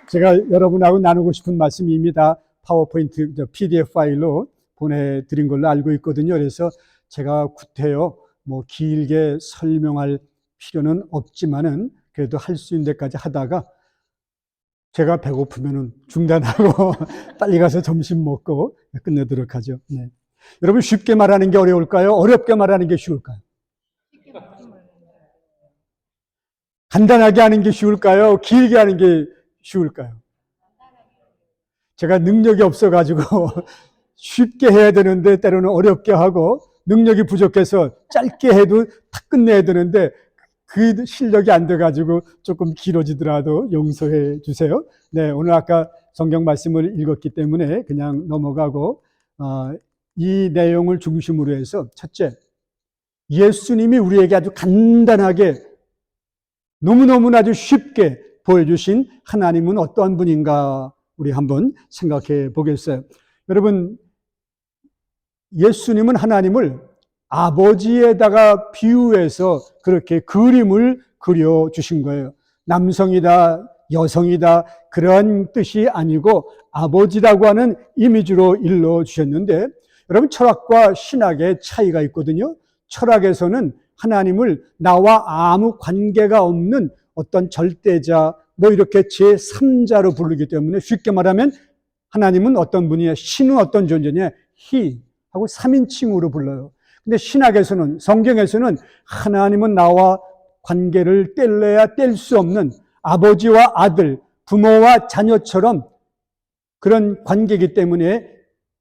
제가 여러분하고 나누고 싶은 말씀이 이미 다 파워포인트, PDF 파일로 보내드린 걸로 알고 있거든요. 그래서 제가 구태여 길게 설명할 필요는 없지만은 그래도 할 수 있는 데까지 하다가 제가 배고프면은 중단하고 빨리 가서 점심 먹고 끝내도록 하죠. 네. 여러분, 쉽게 말하는 게 어려울까요? 어렵게 말하는 게 쉬울까요? 간단하게 하는 게 쉬울까요? 길게 하는 게 쉬울까요? 제가 능력이 없어가지고 쉽게 해야 되는데 때로는 어렵게 하고, 능력이 부족해서 짧게 해도 다 끝내야 되는데 그 실력이 안 돼가지고 조금 길어지더라도 용서해 주세요. 네, 오늘 아까 성경 말씀을 읽었기 때문에 그냥 넘어가고, 이 내용을 중심으로 해서 첫째, 예수님이 우리에게 아주 간단하게 너무너무 아주 쉽게 보여주신 하나님은 어떠한 분인가 우리 한번 생각해 보겠어요. 여러분, 예수님은 하나님을 아버지에다가 비유해서 그렇게 그림을 그려주신 거예요. 남성이다, 여성이다 그런 뜻이 아니고 아버지라고 하는 이미지로 일러주셨는데, 여러분, 철학과 신학의 차이가 있거든요. 철학에서는 하나님을 나와 아무 관계가 없는 어떤 절대자, 이렇게 제3자로 부르기 때문에 쉽게 말하면 하나님은 어떤 분이냐, 신은 어떤 존재냐, He 하고 3인칭으로 불러요. 근데 신학에서는, 성경에서는 하나님은 나와 관계를 뗄래야 뗄 수 없는 아버지와 아들, 부모와 자녀처럼 그런 관계이기 때문에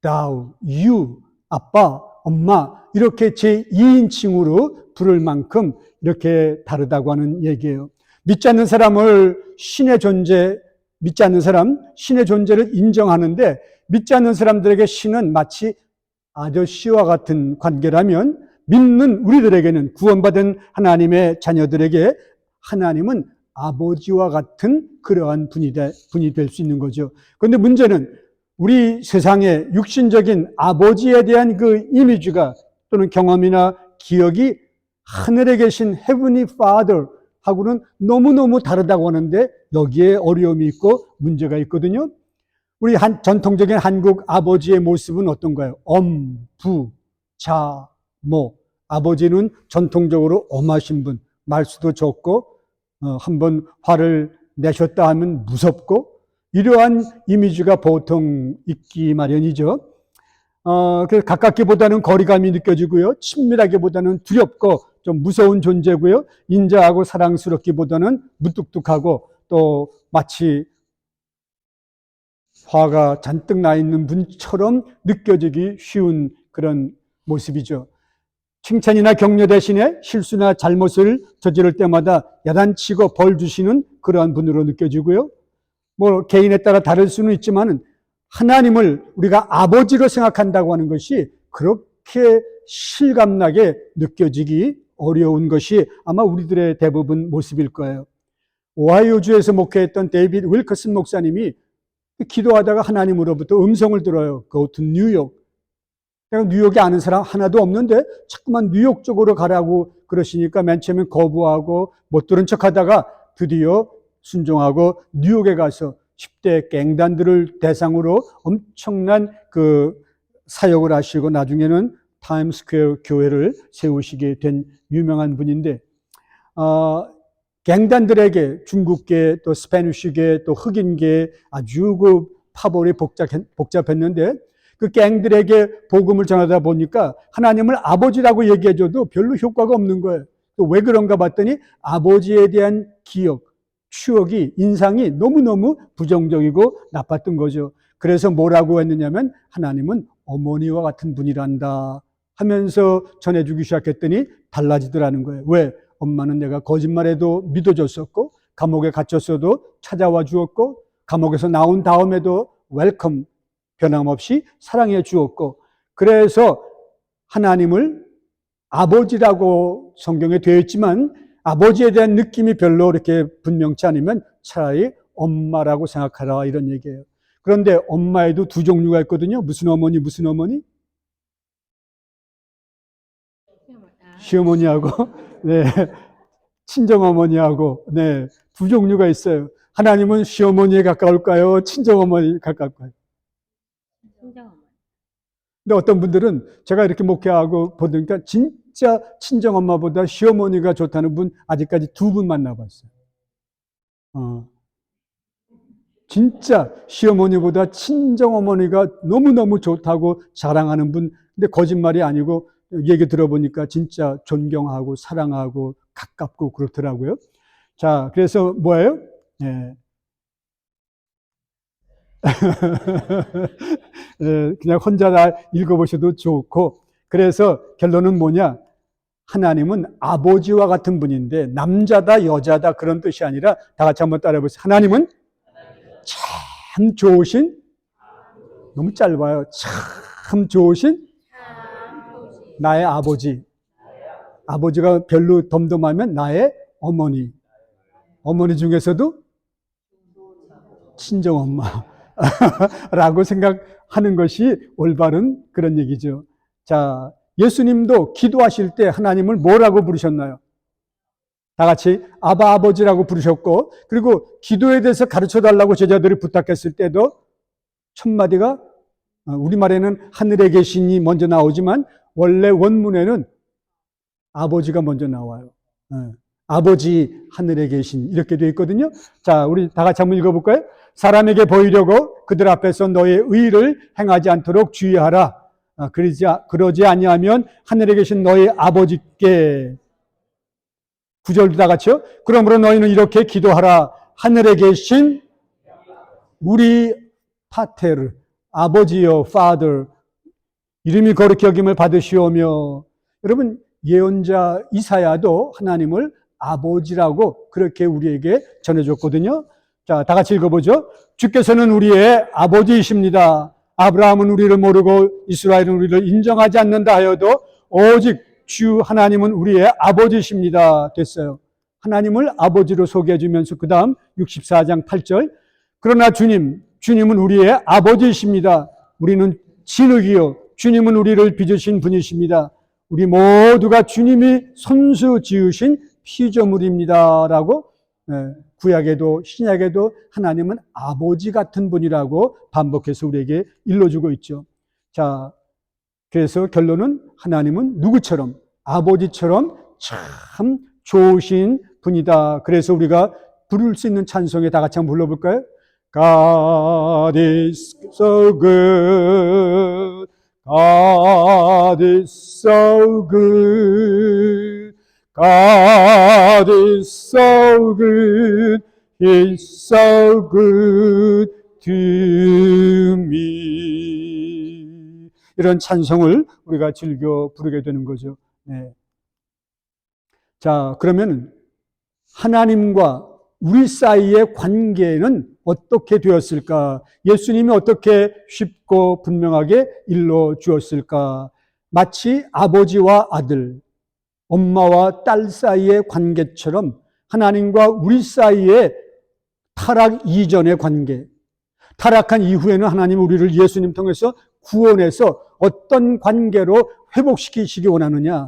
thou, you, 아빠, 엄마 이렇게 제2인칭으로 부를 만큼 이렇게 다르다고 하는 얘기예요. 믿지 않는 사람을 신의 존재, 믿지 않는 사람, 신의 존재를 인정하는데, 믿지 않는 사람들에게 신은 마치 아저씨와 같은 관계라면, 믿는 우리들에게는, 구원받은 하나님의 자녀들에게 하나님은 아버지와 같은 그러한 분이 될 수 있는 거죠. 그런데 문제는 우리 세상의 육신적인 아버지에 대한 그 이미지가 또는 경험이나 기억이 하늘에 계신 Heavenly Father 하고는 너무너무 다르다고 하는데, 여기에 어려움이 있고 문제가 있거든요. 우리 전통적인 한국 아버지의 모습은 어떤가요? 엄, 부, 자, 모. 아버지는 전통적으로 엄하신 분, 말수도 적고, 한번 화를 내셨다 하면 무섭고, 이러한 이미지가 보통 있기 마련이죠. 그래서 가깝기보다는 거리감이 느껴지고요. 친밀하기보다는 두렵고 좀 무서운 존재고요. 인자하고 사랑스럽기보다는 무뚝뚝하고 또 마치 화가 잔뜩 나 있는 분처럼 느껴지기 쉬운 그런 모습이죠. 칭찬이나 격려 대신에 실수나 잘못을 저지를 때마다 야단치고 벌 주시는 그러한 분으로 느껴지고요. 개인에 따라 다를 수는 있지만은 하나님을 우리가 아버지로 생각한다고 하는 것이 그렇게 실감나게 느껴지기 어려운 것이 아마 우리들의 대부분 모습일 거예요. 오하이오주에서 목회했던 데이비드 윌커슨 목사님이 기도하다가 하나님으로부터 음성을 들어요. Go to 뉴욕. 내가 뉴욕에 아는 사람 하나도 없는데 자꾸만 뉴욕 쪽으로 가라고 그러시니까 맨 처음에 거부하고 못 들은 척하다가 드디어 순종하고 뉴욕에 가서 10대 갱단들을 대상으로 엄청난 그 사역을 하시고 나중에는 타임스퀘어 교회를 세우시게 된 유명한 분인데, 갱단들에게 중국계 또 스페니쉬계 또 흑인계 아주 그 파벌이 복잡했는데, 그 갱들에게 복음을 전하다 보니까 하나님을 아버지라고 얘기해줘도 별로 효과가 없는 거예요. 또 왜 그런가 봤더니 아버지에 대한 기억, 추억이, 인상이 너무너무 부정적이고 나빴던 거죠. 그래서 뭐라고 했느냐면 하나님은 어머니와 같은 분이란다 하면서 전해주기 시작했더니 달라지더라는 거예요. 왜? 엄마는 내가 거짓말해도 믿어줬었고, 감옥에 갇혔어도 찾아와 주었고, 감옥에서 나온 다음에도 웰컴, 변함없이 사랑해 주었고, 그래서 하나님을 아버지라고 성경에 되어 있지만 아버지에 대한 느낌이 별로 이렇게 분명치 않으면 차라리 엄마라고 생각하라, 이런 얘기예요. 그런데 엄마에도 두 종류가 있거든요. 무슨 어머니, 무슨 어머니? 시어머니하고 네, 친정어머니하고 네, 두 종류가 있어요. 하나님은 시어머니에 가까울까요? 친정어머니에 가까울까요? 친정어머니. 근데 어떤 분들은 제가 이렇게 목회하고 보니까 진짜 친정엄마보다 시어머니가 좋다는 분 아직까지 2분 만나봤어요. 진짜 시어머니보다 친정어머니가 너무너무 좋다고 자랑하는 분, 근데 거짓말이 아니고 얘기 들어보니까 진짜 존경하고 사랑하고 가깝고 그렇더라고요. 자, 그래서 뭐예요? 예. 예, 그냥 혼자 다 읽어보셔도 좋고, 그래서 결론은 뭐냐? 하나님은 아버지와 같은 분인데 남자다 여자다 그런 뜻이 아니라 다 같이 한번 따라해 보세요. 하나님은 참 좋으신, 너무 짧아요. 참 좋으신 나의 아버지. 아버지가 별로 덤덤하면 나의 어머니. 어머니 중에서도 친정엄마 라고 생각하는 것이 올바른 그런 얘기죠. 자, 예수님도 기도하실 때 하나님을 뭐라고 부르셨나요? 다 같이 아바 아버지라고 부르셨고, 그리고 기도에 대해서 가르쳐 달라고 제자들이 부탁했을 때도 첫 마디가 우리말에는 하늘에 계시니 먼저 나오지만 원래 원문에는 아버지가 먼저 나와요. 아버지 하늘에 계신 이렇게 되어 있거든요. 자, 우리 다 같이 한번 읽어볼까요? 사람에게 보이려고 그들 앞에서 너의 의를 행하지 않도록 주의하라. 그러지 아니하면 하늘에 계신 너의 아버지께. 9절도 다 같이요. 그러므로 너희는 이렇게 기도하라. 하늘에 계신 우리 파테르, 아버지여, father, 이름이 거룩히 여김을 받으시오며. 여러분, 예언자 이사야도 하나님을 아버지라고 그렇게 우리에게 전해줬거든요. 자, 다 같이 읽어보죠. 주께서는 우리의 아버지이십니다. 아브라함은 우리를 모르고 이스라엘은 우리를 인정하지 않는다 하여도 오직 주 하나님은 우리의 아버지십니다. 됐어요. 하나님을 아버지로 소개해 주면서 그 다음 64장 8절. 그러나 주님은 우리의 아버지이십니다. 우리는 진흙이요 주님은 우리를 빚으신 분이십니다. 우리 모두가 주님이 손수 지으신 피조물입니다. 라고 구약에도 신약에도 하나님은 아버지 같은 분이라고 반복해서 우리에게 일러주고 있죠. 자, 그래서 결론은 하나님은 누구처럼? 아버지처럼 참 좋으신 분이다. 그래서 우리가 부를 수 있는 찬송에 다 같이 한번 불러볼까요? God is so good. God is so good. God is so good. He's so good to me. 이런 찬송을 우리가 즐겨 부르게 되는 거죠. 네. 자, 그러면 하나님과 우리 사이의 관계는 어떻게 되었을까? 예수님이 어떻게 쉽고 분명하게 일러 주었을까? 마치 아버지와 아들, 엄마와 딸 사이의 관계처럼 하나님과 우리 사이의 타락 이전의 관계, 타락한 이후에는 하나님 우리를 예수님 통해서 구원해서 어떤 관계로 회복시키시기 원하느냐?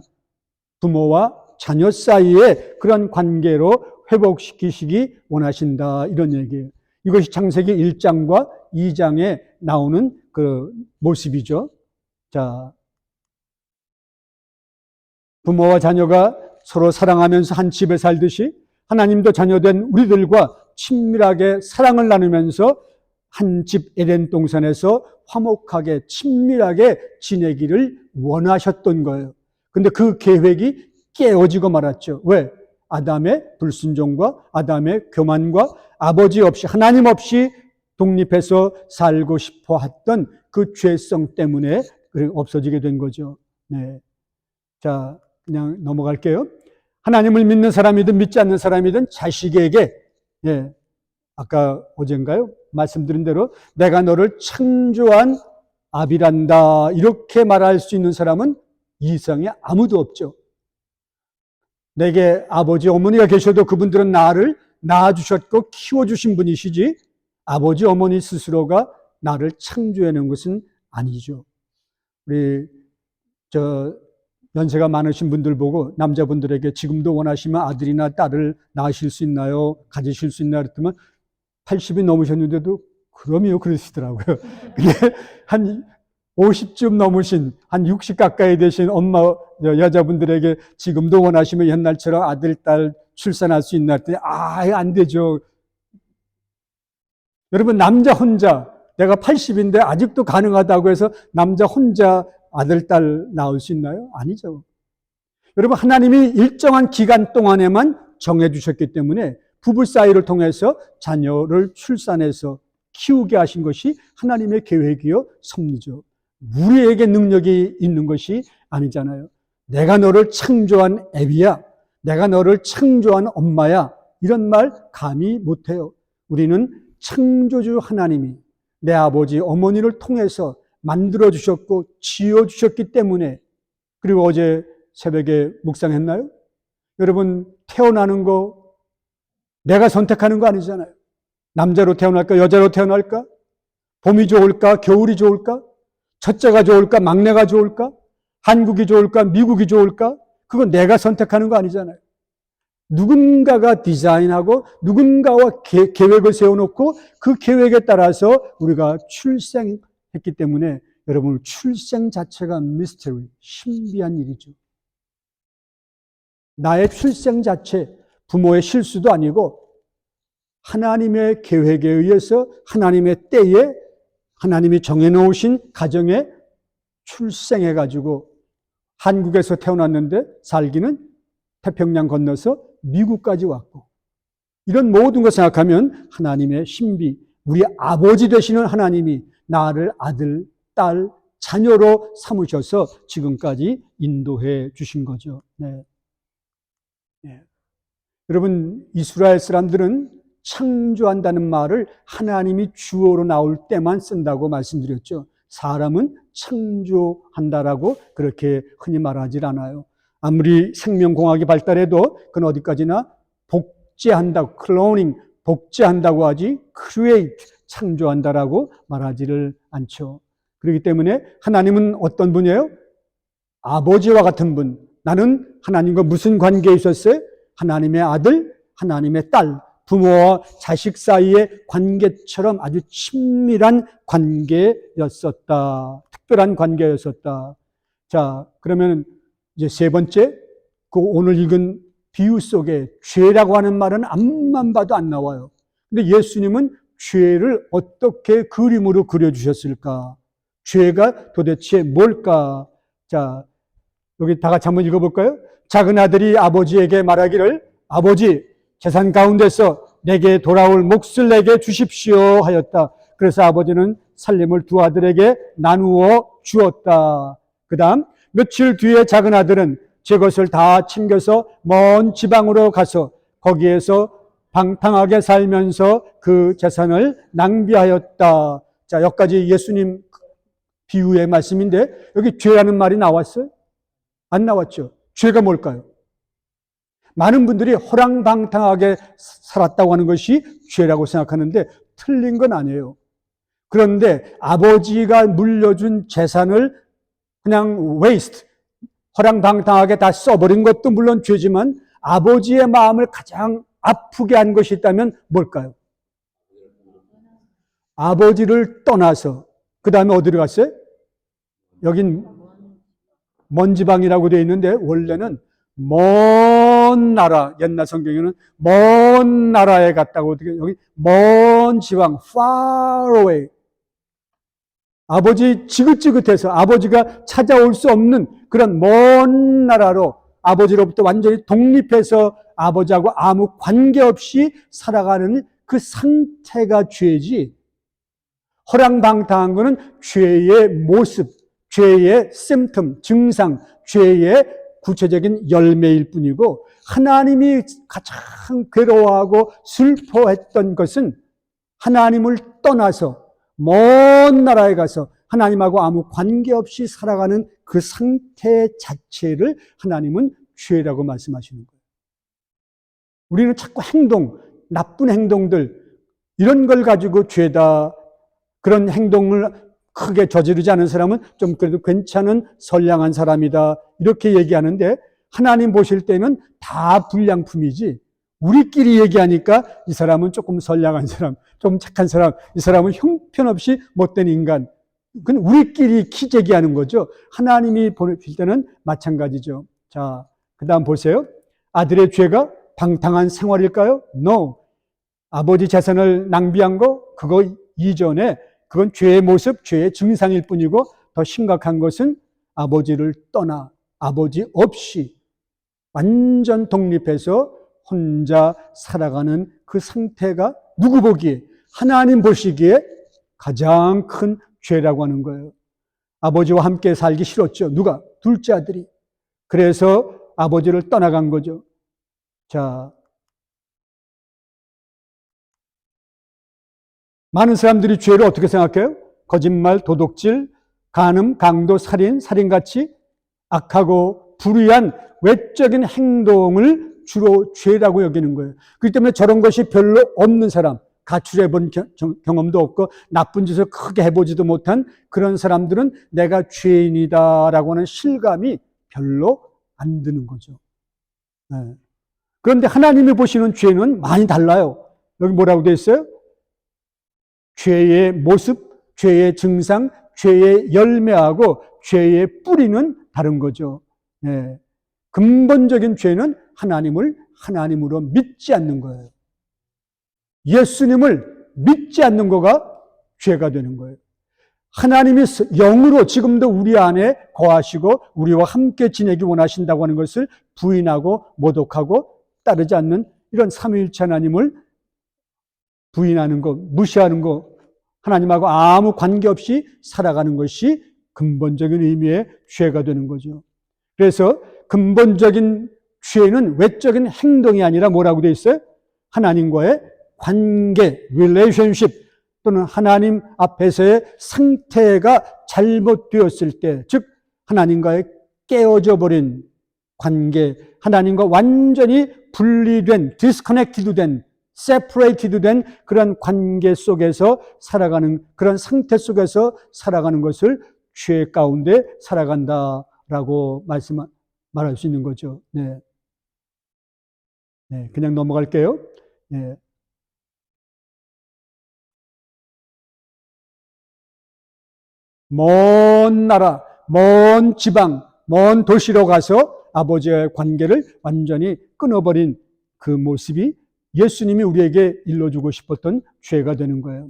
부모와 자녀 사이의 그런 관계로 회복시키시기 원하신다. 이런 얘기예요. 이것이 창세기 1장과 2장에 나오는 그 모습이죠. 자, 부모와 자녀가 서로 사랑하면서 한 집에 살듯이 하나님도 자녀된 우리들과 친밀하게 사랑을 나누면서 한 집 에덴 동산에서 화목하게 친밀하게 지내기를 원하셨던 거예요. 근데 그 계획이 깨어지고 말았죠. 왜? 아담의 불순종과 아담의 교만과 아버지 없이 하나님 없이 독립해서 살고 싶어 했던 그 죄성 때문에 없어지게 된 거죠. 네. 자, 그냥 넘어갈게요. 하나님을 믿는 사람이든 믿지 않는 사람이든 자식에게, 예, 아까 어젠가요? 말씀드린 대로 내가 너를 창조한 아비란다 이렇게 말할 수 있는 사람은 이 세상에 아무도 없죠. 내게 아버지 어머니가 계셔도 그분들은 나를 낳아주셨고 키워주신 분이시지 아버지 어머니 스스로가 나를 창조해낸 것은 아니죠. 우리 연세가 많으신 분들 보고 남자분들에게 지금도 원하시면 아들이나 딸을 낳으실 수 있나요? 가지실 수 있나요? 그랬더니 80이 넘으셨는데도 그럼요 그러시더라고요. 근데 한 50쯤 넘으신 한 60 가까이 되신 엄마 여자분들에게 지금도 원하시면 옛날처럼 아들 딸 출산할 수 있나 했더니 안 되죠. 여러분 남자 혼자 내가 80인데 아직도 가능하다고 해서 남자 혼자 아들 딸 낳을 수 있나요? 아니죠. 여러분 하나님이 일정한 기간 동안에만 정해주셨기 때문에 부부 사이를 통해서 자녀를 출산해서 키우게 하신 것이 하나님의 계획이요 섭리죠. 우리에게 능력이 있는 것이 아니잖아요. 내가 너를 창조한 애비야, 내가 너를 창조한 엄마야, 이런 말 감히 못해요. 우리는 창조주 하나님이 내 아버지 어머니를 통해서 만들어주셨고 지어주셨기 때문에, 그리고 어제 새벽에 묵상했나요? 여러분 태어나는 거 내가 선택하는 거 아니잖아요. 남자로 태어날까 여자로 태어날까? 봄이 좋을까 겨울이 좋을까? 첫째가 좋을까 막내가 좋을까? 한국이 좋을까 미국이 좋을까? 그건 내가 선택하는 거 아니잖아요. 누군가가 디자인하고 누군가와 계획을 세워놓고 그 계획에 따라서 우리가 출생했기 때문에 여러분 출생 자체가 미스터리, 신비한 일이죠. 나의 출생 자체 부모의 실수도 아니고 하나님의 계획에 의해서 하나님의 때에 하나님이 정해놓으신 가정에 출생해가지고 한국에서 태어났는데 살기는 태평양 건너서 미국까지 왔고, 이런 모든 걸 생각하면 하나님의 신비, 우리 아버지 되시는 하나님이 나를 아들, 딸, 자녀로 삼으셔서 지금까지 인도해 주신 거죠. 네. 네. 여러분 이스라엘 사람들은 창조한다는 말을 하나님이 주어로 나올 때만 쓴다고 말씀드렸죠. 사람은 창조한다라고 그렇게 흔히 말하지 않아요. 아무리 생명공학이 발달해도 그건 어디까지나 복제한다, 클로닝, 복제한다고 하지 create, 창조한다라고 말하지를 않죠. 그렇기 때문에 하나님은 어떤 분이에요? 아버지와 같은 분. 나는 하나님과 무슨 관계에 있었어요? 하나님의 아들, 하나님의 딸, 부모와 자식 사이의 관계처럼 아주 친밀한 관계였었다. 특별한 관계였었다. 자, 그러면 이제 세 번째, 그 오늘 읽은 비유 속에 죄라고 하는 말은 앞만 봐도 안 나와요. 근데 예수님은 죄를 어떻게 그림으로 그려주셨을까? 죄가 도대체 뭘까? 자, 여기 다 같이 한번 읽어볼까요? 작은 아들이 아버지에게 말하기를 아버지, 재산 가운데서 내게 돌아올 몫을 내게 주십시오 하였다. 그래서 아버지는 살림을 두 아들에게 나누어 주었다. 그 다음 며칠 뒤에 작은 아들은 제 것을 다 챙겨서 먼 지방으로 가서 거기에서 방탕하게 살면서 그 재산을 낭비하였다. 자, 여기까지 예수님 비유의 말씀인데 여기 죄라는 말이 나왔어요? 안 나왔죠. 죄가 뭘까요? 많은 분들이 호랑방탕하게 살았다고 하는 것이 죄라고 생각하는데 틀린 건 아니에요. 그런데 아버지가 물려준 재산을 그냥 웨이스트, 호랑방탕하게 다 써버린 것도 물론 죄지만 아버지의 마음을 가장 아프게 한 것이 있다면 뭘까요? 아버지를 떠나서 그 다음에 어디로 갔어요? 여긴 먼 지방이라고 되어 있는데 원래는 먼 나라, 옛날 성경에는 먼 나라에 갔다고, 여기 먼 지방, far away. 아버지 지긋지긋해서 아버지가 찾아올 수 없는 그런 먼 나라로 아버지로부터 완전히 독립해서 아버지하고 아무 관계없이 살아가는 그 상태가 죄지, 호랑방탕한 것은 죄의 모습, 죄의 심텀, 증상, 죄의 구체적인 열매일 뿐이고, 하나님이 가장 괴로워하고 슬퍼했던 것은 하나님을 떠나서 먼 나라에 가서 하나님하고 아무 관계없이 살아가는 그 상태 자체를 하나님은 죄라고 말씀하시는 거예요. 우리는 자꾸 행동, 나쁜 행동들, 이런 걸 가지고 죄다, 그런 행동을 크게 저지르지 않은 사람은 좀 그래도 괜찮은 선량한 사람이다, 이렇게 얘기하는데 하나님 보실 때는 다 불량품이지 우리끼리 얘기하니까 이 사람은 조금 선량한 사람, 좀 착한 사람, 이 사람은 형편없이 못된 인간. 그건 우리끼리 키재기하는 거죠. 하나님이 보실 때는 마찬가지죠. 자, 그 다음 보세요. 아들의 죄가 방탕한 생활일까요? No. 아버지 재산을 낭비한 거, 그거 이전에 그건 죄의 모습, 죄의 증상일 뿐이고 더 심각한 것은 아버지를 떠나 아버지 없이 완전 독립해서 혼자 살아가는 그 상태가 누구 보기에, 하나님 보시기에 가장 큰 죄라고 하는 거예요. 아버지와 함께 살기 싫었죠. 누가? 둘째 아들이. 그래서 아버지를 떠나간 거죠. 자, 많은 사람들이 죄를 어떻게 생각해요? 거짓말, 도둑질, 간음, 강도, 살인, 살인같이 악하고 불의한 외적인 행동을 주로 죄라고 여기는 거예요. 그렇기 때문에 저런 것이 별로 없는 사람, 가출해 본 경험도 없고 나쁜 짓을 크게 해보지도 못한 그런 사람들은 내가 죄인이다라고 하는 실감이 별로 안 드는 거죠. 네. 그런데 하나님이 보시는 죄는 많이 달라요. 여기 뭐라고 되어 있어요? 죄의 모습, 죄의 증상, 죄의 열매하고 죄의 뿌리는 다른 거죠. 네. 근본적인 죄는 하나님을 하나님으로 믿지 않는 거예요. 예수님을 믿지 않는 거가 죄가 되는 거예요. 하나님이 영으로 지금도 우리 안에 거하시고 우리와 함께 지내기 원하신다고 하는 것을 부인하고 모독하고 따르지 않는 이런 삼위일체 하나님을 부인하는 것, 무시하는 것, 하나님하고 아무 관계없이 살아가는 것이 근본적인 의미의 죄가 되는 거죠. 그래서 근본적인 죄는 외적인 행동이 아니라 뭐라고 되어 있어요? 하나님과의 관계, relationship 또는 하나님 앞에서의 상태가 잘못되었을 때, 즉 하나님과의 깨어져 버린 관계, 하나님과 완전히 분리된, disconnected 된, separated 된 그런 관계 속에서 살아가는, 그런 상태 속에서 살아가는 것을 죄 가운데 살아간다라고 말할 수 있는 거죠. 네. 네, 그냥 넘어갈게요. 네. 먼 나라, 먼 지방, 먼 도시로 가서 아버지의 관계를 완전히 끊어버린 그 모습이 예수님이 우리에게 일러주고 싶었던 죄가 되는 거예요.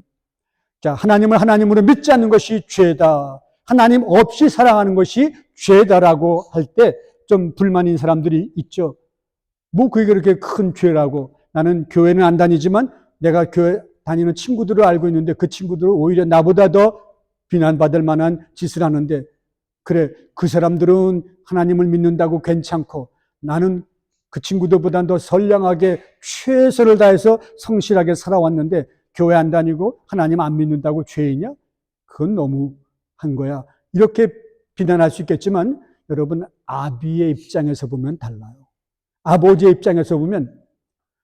자, 하나님을 하나님으로 믿지 않는 것이 죄다. 하나님 없이 살아가는 것이 죄다라고 할 때 좀 불만인 사람들이 있죠. 뭐 그게 그렇게 큰 죄라고. 나는 교회는 안 다니지만 내가 교회 다니는 친구들을 알고 있는데 그 친구들은 오히려 나보다 더 비난받을 만한 짓을 하는데, 그래, 그 사람들은 하나님을 믿는다고 괜찮고 나는 그 친구들보다 더 선량하게 최선을 다해서 성실하게 살아왔는데 교회 안 다니고 하나님 안 믿는다고 죄이냐? 그건 너무한 거야. 이렇게 비난할 수 있겠지만 여러분, 아비의 입장에서 보면 달라요. 아버지의 입장에서 보면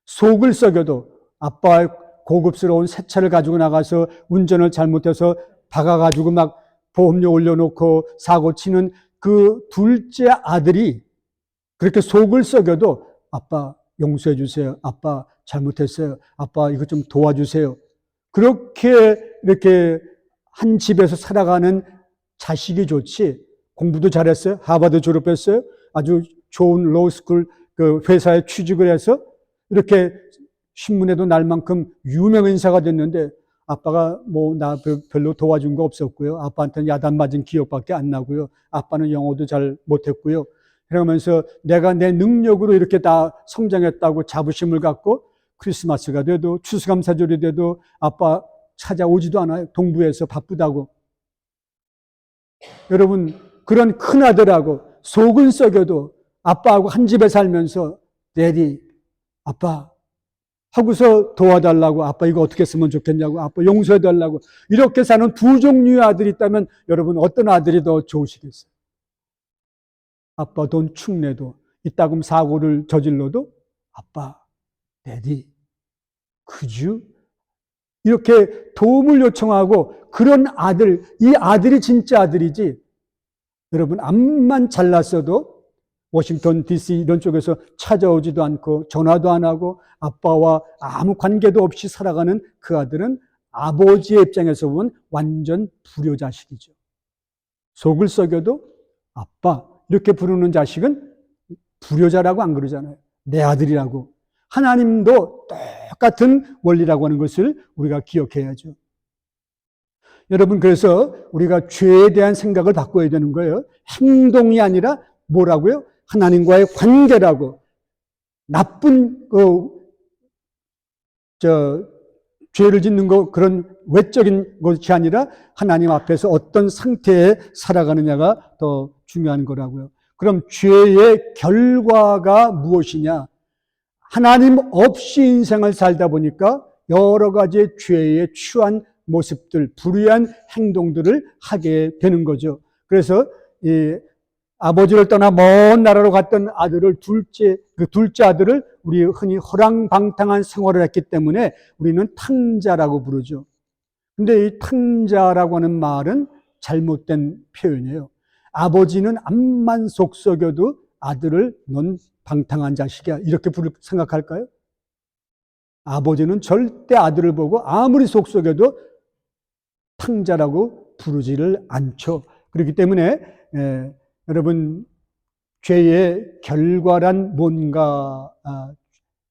속을 썩여도 아빠의 고급스러운 새 차를 가지고 나가서 운전을 잘못해서 박아가지고 막 보험료 올려놓고 사고 치는 그 둘째 아들이 그렇게 속을 썩여도 아빠 용서해 주세요. 아빠 잘못했어요. 아빠 이거 좀 도와주세요. 그렇게 이렇게 한 집에서 살아가는 자식이 좋지. 공부도 잘했어요. 하버드 졸업했어요. 아주 좋은 로스쿨 그 회사에 취직을 해서 이렇게 신문에도 날 만큼 유명 인사가 됐는데 아빠가 뭐 나 별로 도와준 거 없었고요. 아빠한테는 야단 맞은 기억밖에 안 나고요. 아빠는 영어도 잘 못했고요. 그러면서 내가 내 능력으로 이렇게 다 성장했다고 자부심을 갖고 크리스마스가 돼도 추수감사절이 돼도 아빠 찾아오지도 않아요. 동부에서 바쁘다고. 여러분, 그런 큰아들하고 속은 썩여도 아빠하고 한 집에 살면서 데디, 아빠 하고서 도와달라고, 아빠 이거 어떻게 쓰면 좋겠냐고, 아빠 용서해달라고 이렇게 사는 두 종류의 아들이 있다면 여러분 어떤 아들이 더 좋으시겠어요? 아빠 돈 축내도 이따금 사고를 저질러도 아빠, 데디, 그주 이렇게 도움을 요청하고 그런 아들, 이 아들이 진짜 아들이지. 여러분 암만 잘났어도 워싱턴 DC 이런 쪽에서 찾아오지도 않고 전화도 안 하고 아빠와 아무 관계도 없이 살아가는 그 아들은 아버지의 입장에서 보면 완전 불효자식이죠. 속을 썩여도 아빠 이렇게 부르는 자식은 불효자라고 안 그러잖아요. 내 아들이라고. 하나님도 똑같은 원리라고 하는 것을 우리가 기억해야죠. 여러분, 그래서 우리가 죄에 대한 생각을 바꿔야 되는 거예요. 행동이 아니라 뭐라고요? 하나님과의 관계라고. 나쁜 죄를 짓는 거 그런 외적인 것이 아니라 하나님 앞에서 어떤 상태에 살아가느냐가 더 중요한 거라고요. 그럼 죄의 결과가 무엇이냐? 하나님 없이 인생을 살다 보니까 여러 가지 죄에 취한 모습들, 불의한 행동들을 하게 되는 거죠. 그래서 이 아버지를 떠나 먼 나라로 갔던 아들을 둘째 아들을 우리 흔히 허랑방탕한 생활을 했기 때문에 우리는 탕자라고 부르죠. 근데 이 탕자라고 하는 말은 잘못된 표현이에요. 아버지는 암만 속썩여도 아들을 넌 방탕한 자식이야 이렇게 생각할까요? 아버지는 절대 아들을 보고 아무리 속썩여도 탕자라고 부르지를 않죠. 그렇기 때문에 여러분, 죄의 결과란 뭔가,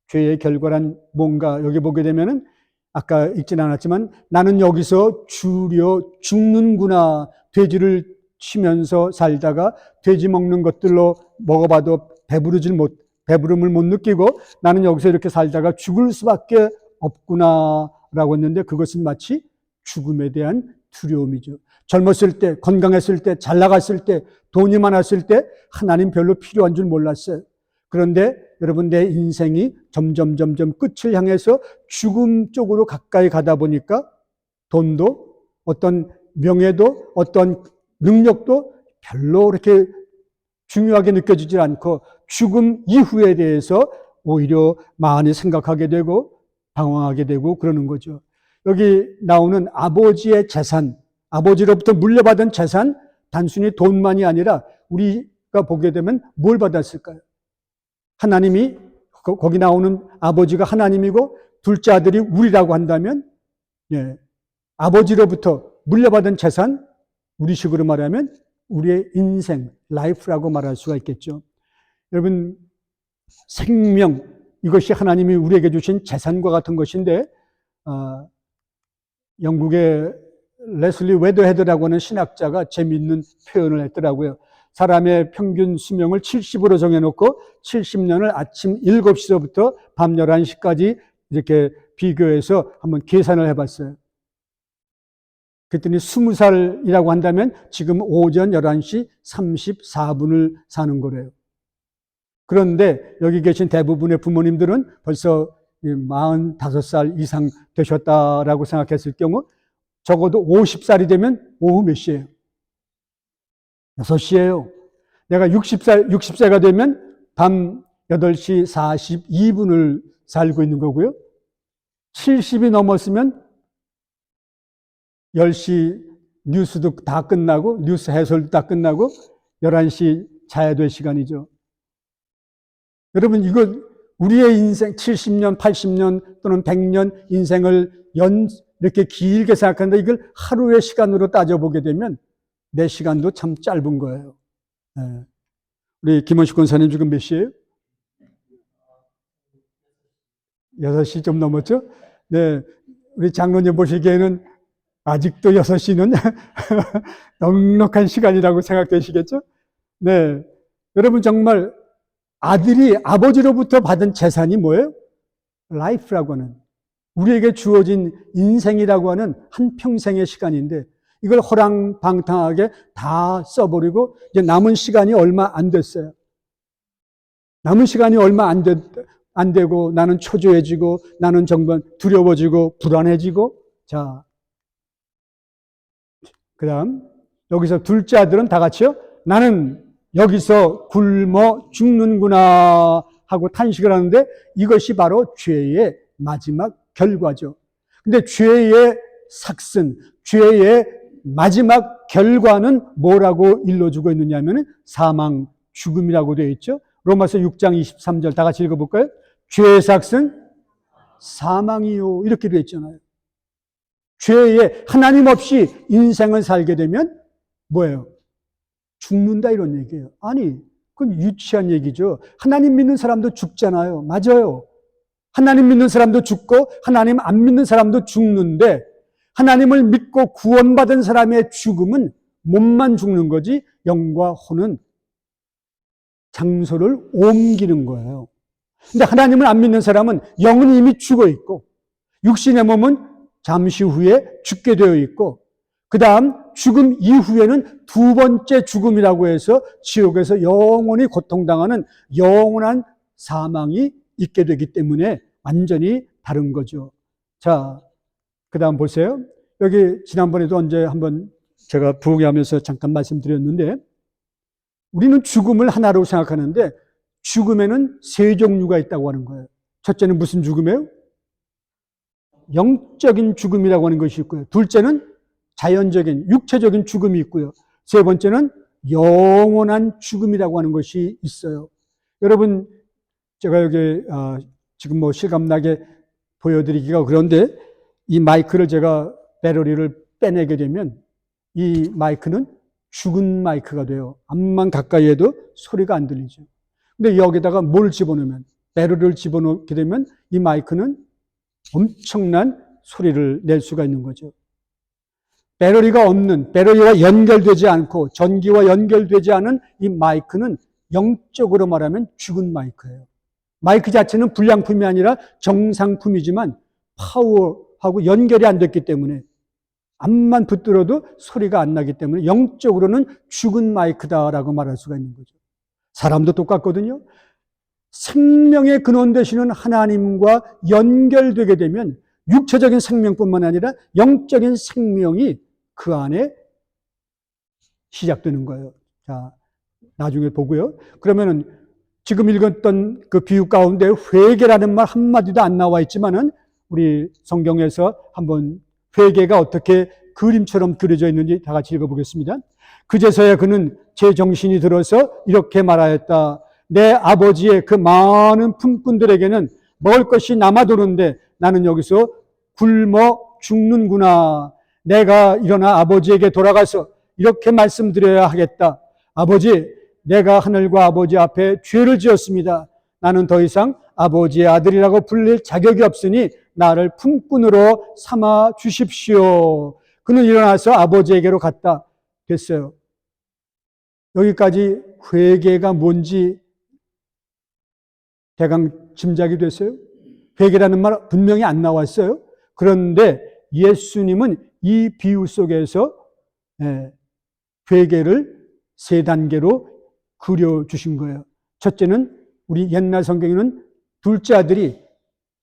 죄의 결과란 뭔가, 여기 보게 되면은, 아까 읽진 않았지만, 나는 여기서 주려 죽는구나. 돼지를 치면서 살다가 돼지 먹는 것들로 먹어봐도 배부름을 못 느끼고 나는 여기서 이렇게 살다가 죽을 수밖에 없구나. 라고 했는데 그것은 마치 죽음에 대한 두려움이죠. 젊었을 때, 건강했을 때, 잘 나갔을 때, 돈이 많았을 때 하나님 별로 필요한 줄 몰랐어요. 그런데 여러분, 내 인생이 점점 끝을 향해서 죽음 쪽으로 가까이 가다 보니까 돈도 어떤 명예도 어떤 능력도 별로 그렇게 중요하게 느껴지지 않고 죽음 이후에 대해서 오히려 많이 생각하게 되고 방황하게 되고 그러는 거죠. 여기 나오는 아버지의 재산, 아버지로부터 물려받은 재산, 단순히 돈만이 아니라 우리가 보게 되면 뭘 받았을까요? 하나님이, 거기 나오는 아버지가 하나님이고 둘째 아들이 우리라고 한다면, 아버지로부터 물려받은 재산, 우리식으로 말하면 우리의 인생, 라이프라고 말할 수가 있겠죠. 여러분, 생명, 이것이 하나님이 우리에게 주신 재산과 같은 것인데, 영국의 레슬리 웨더헤드라고 하는 신학자가 재미있는 표현을 했더라고요. 사람의 평균 수명을 70으로 정해놓고 70년을 아침 7시서부터 밤 11시까지 이렇게 비교해서 한번 계산을 해봤어요. 그랬더니 20살이라고 한다면 지금 오전 11시 34분을 사는 거래요. 그런데 여기 계신 대부분의 부모님들은 벌써 45살 이상 되셨다라고 생각했을 경우 적어도 50살이 되면 오후 몇 시예요? 6시예요. 내가 60세가 되면 밤 8시 42분을 살고 있는 거고요. 70이 넘었으면 10시 뉴스도 다 끝나고 뉴스 해설도 다 끝나고 11시 자야 될 시간이죠. 여러분, 이거 우리의 인생 70년, 80년 또는 100년 인생을 이렇게 길게 생각하는데 이걸 하루의 시간으로 따져보게 되면 내 시간도 참 짧은 거예요. 우리 김원식 권사님 지금 몇 시예요? 6시 좀 넘었죠? 네. 우리 장로님 보시기에는 아직도 6시는 넉넉한 시간이라고 생각되시겠죠? 네. 여러분, 정말 아들이 아버지로부터 받은 재산이 뭐예요? 라이프라고 하는, 우리에게 주어진 인생이라고 하는 한평생의 시간인데 이걸 허랑방탕하게 다 써버리고 이제 남은 시간이 얼마 안 됐어요. 남은 시간이 얼마 안 되고 나는 초조해지고 나는 정말 두려워지고 불안해지고. 자, 그 다음 여기서 둘째 아들은 다 같이요. 나는 여기서 굶어 죽는구나 하고 탄식을 하는데 이것이 바로 죄의 마지막 결과죠. 근데 죄의 삭슨, 죄의 마지막 결과는 뭐라고 일러주고 있느냐 하면 사망, 죽음이라고 되어 있죠. 로마서 6장 23절 다 같이 읽어볼까요? 죄의 삭은 사망이요. 이렇게 되어 있잖아요. 죄에 하나님 없이 인생을 살게 되면 뭐예요? 죽는다 이런 얘기예요. 아니, 그건 유치한 얘기죠. 하나님 믿는 사람도 죽잖아요. 맞아요. 하나님 믿는 사람도 죽고 하나님 안 믿는 사람도 죽는데 하나님을 믿고 구원받은 사람의 죽음은 몸만 죽는 거지 영과 혼은 장소를 옮기는 거예요. 근데 하나님을 안 믿는 사람은 영은 이미 죽어 있고 육신의 몸은 잠시 후에 죽게 되어 있고 그 다음 죽음 이후에는 두 번째 죽음이라고 해서 지옥에서 영원히 고통당하는 영원한 사망이 있게 되기 때문에 완전히 다른 거죠. 자, 그 다음 보세요. 여기 지난번에도 언제 한번 제가 부흥하면서 잠깐 말씀드렸는데 우리는 죽음을 하나로 생각하는데 죽음에는 세 종류가 있다고 하는 거예요. 첫째는 무슨 죽음이에요? 영적인 죽음이라고 하는 것이 있고요. 둘째는 자연적인 육체적인 죽음이 있고요. 세 번째는 영원한 죽음이라고 하는 것이 있어요. 여러분 제가 여기 지금 뭐 실감나게 보여드리기가 그런데 이 마이크를 제가 배터리를 빼내게 되면 이 마이크는 죽은 마이크가 돼요. 암만 가까이 해도 소리가 안 들리죠. 근데 여기다가 뭘 집어넣으면 배터리를 집어넣게 되면 이 마이크는 엄청난 소리를 낼 수가 있는 거죠. 배터리가 없는, 배터리와 연결되지 않고 전기와 연결되지 않은 이 마이크는 영적으로 말하면 죽은 마이크예요. 마이크 자체는 불량품이 아니라 정상품이지만 파워하고 연결이 안 됐기 때문에 암만 붙들어도 소리가 안 나기 때문에 영적으로는 죽은 마이크다라고 말할 수가 있는 거죠. 사람도 똑같거든요. 생명의 근원 되시는 하나님과 연결되게 되면 육체적인 생명뿐만 아니라 영적인 생명이 그 안에 시작되는 거예요. 자, 나중에 보고요. 그러면은 지금 읽었던 그 비유 가운데 회개라는 말 한마디도 안 나와 있지만은 우리 성경에서 한번 회개가 어떻게 그림처럼 그려져 있는지 다 같이 읽어보겠습니다. 그제서야 그는 제 정신이 들어서 이렇게 말하였다. 내 아버지의 그 많은 품꾼들에게는 먹을 것이 남아도는데 나는 여기서 굶어 죽는구나. 내가 일어나 아버지에게 돌아가서 이렇게 말씀드려야 하겠다. 아버지, 내가 하늘과 아버지 앞에 죄를 지었습니다. 나는 더 이상 아버지의 아들이라고 불릴 자격이 없으니 나를 품꾼으로 삼아 주십시오. 그는 일어나서 아버지에게로 갔다. 됐어요. 여기까지 회개가 뭔지 대강 짐작이 됐어요? 회개라는 말 분명히 안 나왔어요. 그런데 예수님은 이 비유 속에서 회개를 세 단계로 그려주신 거예요. 첫째는 우리 옛날 성경에는 둘째 아들이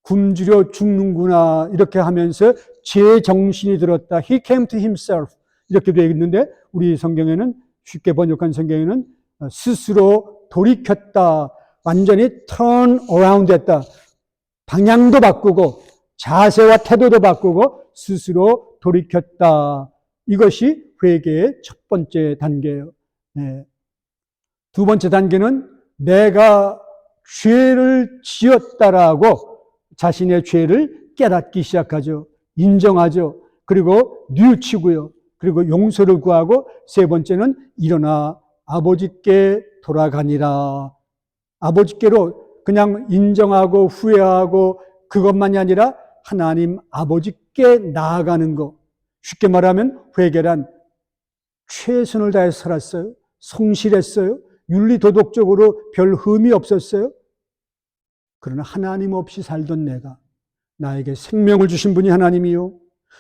굶주려 죽는구나 이렇게 하면서 제 정신이 들었다. He came to himself 이렇게 되어 있는데 우리 성경에는 쉽게 번역한 성경에는 스스로 돌이켰다. 완전히 turn around 했다. 방향도 바꾸고 자세와 태도도 바꾸고 스스로 돌이켰다. 이것이 회개의 첫 번째 단계예요. 네. 두 번째 단계는 내가 죄를 지었다라고 자신의 죄를 깨닫기 시작하죠. 인정하죠. 그리고 뉘우치고요. 그리고 용서를 구하고 세 번째는 일어나 아버지께 돌아가니라. 아버지께로 그냥 인정하고 후회하고 그것만이 아니라 하나님 아버지께 나아가는 것. 쉽게 말하면 회개란 최선을 다해서 살았어요. 성실했어요. 윤리도덕적으로 별 흠이 없었어요. 그러나 하나님 없이 살던 내가 나에게 생명을 주신 분이 하나님이요.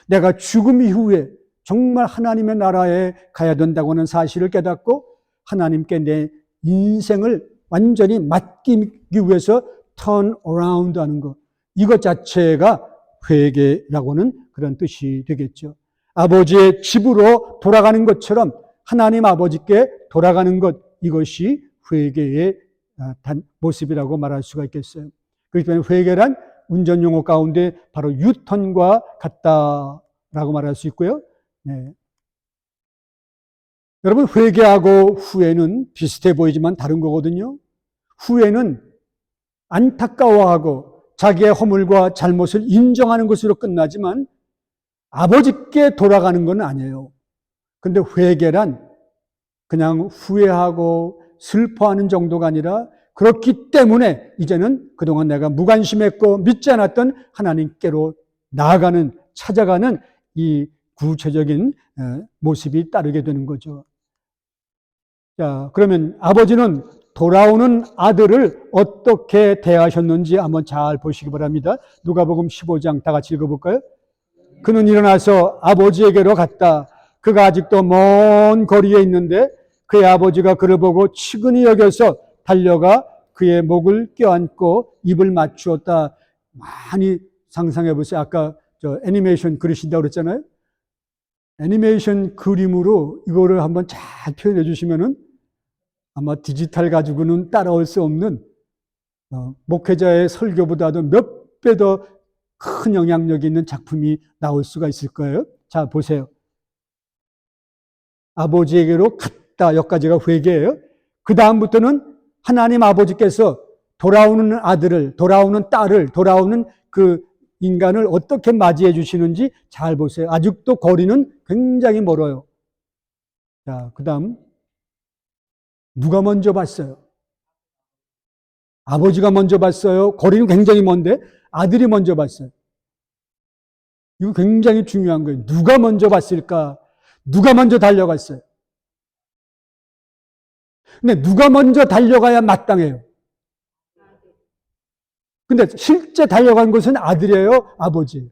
내가 죽음 이후에 정말 하나님의 나라에 가야 된다고 하는 사실을 깨닫고 하나님께 내 인생을 완전히 맡기기 위해서 turn around 하는 것. 이것 자체가 회개라고 하는 그런 뜻이 되겠죠. 아버지의 집으로 돌아가는 것처럼 하나님 아버지께 돌아가는 것, 이것이 회개의 모습이라고 말할 수가 있겠어요. 그렇기 때문에 회개란 운전 용어 가운데 바로 유턴과 같다라고 말할 수 있고요. 네. 여러분, 회개하고 후회는 비슷해 보이지만 다른 거거든요. 후회는 안타까워하고 자기의 허물과 잘못을 인정하는 것으로 끝나지만 아버지께 돌아가는 건 아니에요. 근데 회개란 그냥 후회하고 슬퍼하는 정도가 아니라 그렇기 때문에 이제는 그동안 내가 무관심했고 믿지 않았던 하나님께로 나아가는, 찾아가는 이 구체적인 모습이 따르게 되는 거죠. 자, 그러면 아버지는 돌아오는 아들을 어떻게 대하셨는지 한번 잘 보시기 바랍니다. 누가복음 15장 다 같이 읽어볼까요? 그는 일어나서 아버지에게로 갔다. 그가 아직도 먼 거리에 있는데 그의 아버지가 그를 보고 치근히 여겨서 달려가 그의 목을 껴안고 입을 맞추었다. 많이 상상해 보세요. 아까 저 애니메이션 그리신다고 그랬잖아요. 애니메이션 그림으로 이거를 한번 잘 표현해 주시면은 아마 디지털 가지고는 따라올 수 없는 목회자의 설교보다도 몇 배 더 큰 영향력이 있는 작품이 나올 수가 있을 거예요. 자, 보세요. 아버지에게로 갔다. 여기까지가 회개예요. 그 다음부터는 하나님 아버지께서 돌아오는 아들을, 돌아오는 딸을, 돌아오는 그 인간을 어떻게 맞이해 주시는지 잘 보세요. 아직도 거리는 굉장히 멀어요. 자, 그 다음 누가 먼저 봤어요? 아버지가 먼저 봤어요. 거리는 굉장히 먼데 아들이 먼저 봤어요. 이거 굉장히 중요한 거예요. 누가 먼저 봤을까? 누가 먼저 달려갔어요? 근데 누가 먼저 달려가야 마땅해요? 근데 실제 달려간 것은 아들이에요? 아버지예요?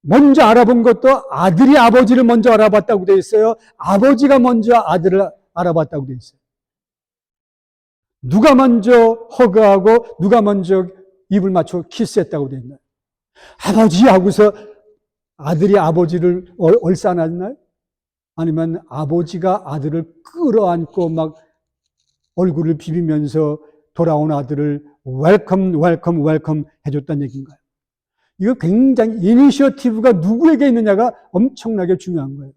먼저 알아본 것도 아들이 아버지를 먼저 알아봤다고 돼 있어요? 아버지가 먼저 아들을 알아봤다고 돼 있어요? 누가 먼저 허그하고 누가 먼저 입을 맞춰 키스했다고 돼 있나요? 아버지 하고서 아들이 아버지를 얼싸안았나요? 아니면 아버지가 아들을 끌어안고 막 얼굴을 비비면서 돌아온 아들을 웰컴 웰컴 웰컴 해줬다는 얘기인가요? 이거 굉장히 이니셔티브가 누구에게 있느냐가 엄청나게 중요한 거예요.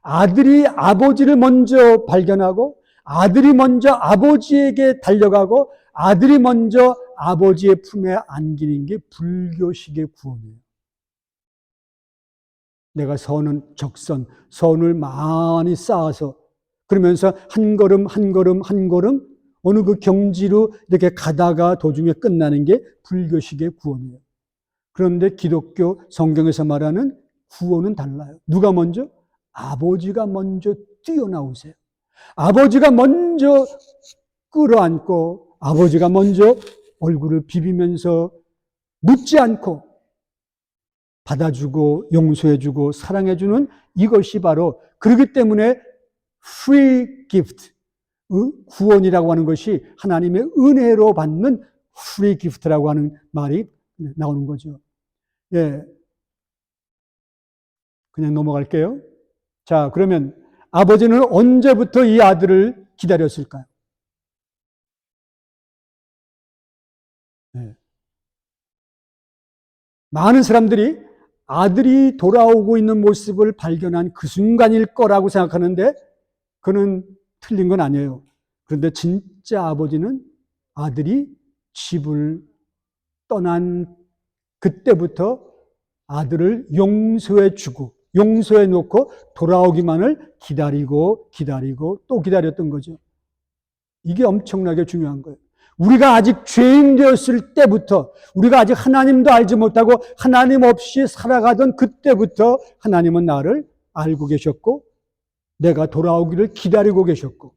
아들이 아버지를 먼저 발견하고 아들이 먼저 아버지에게 달려가고 아들이 먼저 아버지의 품에 안기는 게 불교식의 구원이에요. 내가 선은 적선, 선을 많이 쌓아서 그러면서 한 걸음 한 걸음 한 걸음 어느 그 경지로 이렇게 가다가 도중에 끝나는 게 불교식의 구원이에요. 그런데 기독교 성경에서 말하는 구원은 달라요. 누가 먼저? 아버지가 먼저 뛰어나오세요. 아버지가 먼저 끌어안고 아버지가 먼저 얼굴을 비비면서 묻지 않고 받아주고 용서해주고 사랑해주는 이것이 바로 그렇기 때문에 free gift, 구원이라고 하는 것이 하나님의 은혜로 받는 free gift라고 하는 말이 나오는 거죠. 예, 그냥 넘어갈게요. 자, 그러면 아버지는 언제부터 이 아들을 기다렸을까요? 예. 많은 사람들이 아들이 돌아오고 있는 모습을 발견한 그 순간일 거라고 생각하는데 그는 틀린 건 아니에요. 그런데 진짜 아버지는 아들이 집을 떠난 그때부터 아들을 용서해 주고 용서해 놓고 돌아오기만을 기다리고 기다리고 또 기다렸던 거죠. 이게 엄청나게 중요한 거예요. 우리가 아직 죄인 되었을 때부터 우리가 아직 하나님도 알지 못하고 하나님 없이 살아가던 그때부터 하나님은 나를 알고 계셨고 내가 돌아오기를 기다리고 계셨고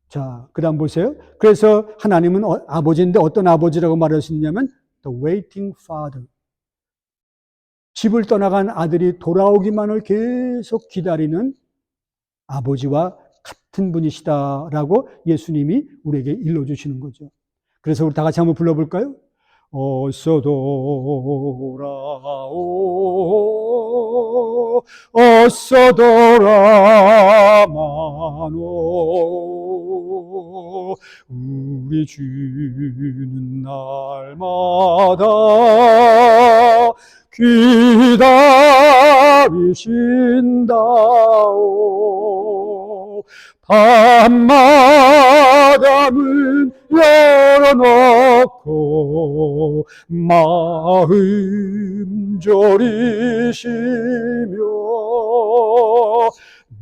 자, 그 다음 보세요. 그래서 하나님은 아버지인데 어떤 아버지라고 말하셨냐면 The waiting father. 집을 떠나간 아들이 돌아오기만을 계속 기다리는 아버지와 같은 분이시다라고 예수님이 우리에게 일러주시는 거죠. 그래서 우리 다 같이 한번 불러볼까요? 어서 돌아오 어서 돌아마노 우리 주는 날마다 기다리신다오. 밤마담은 열어놓고 마음 졸이시며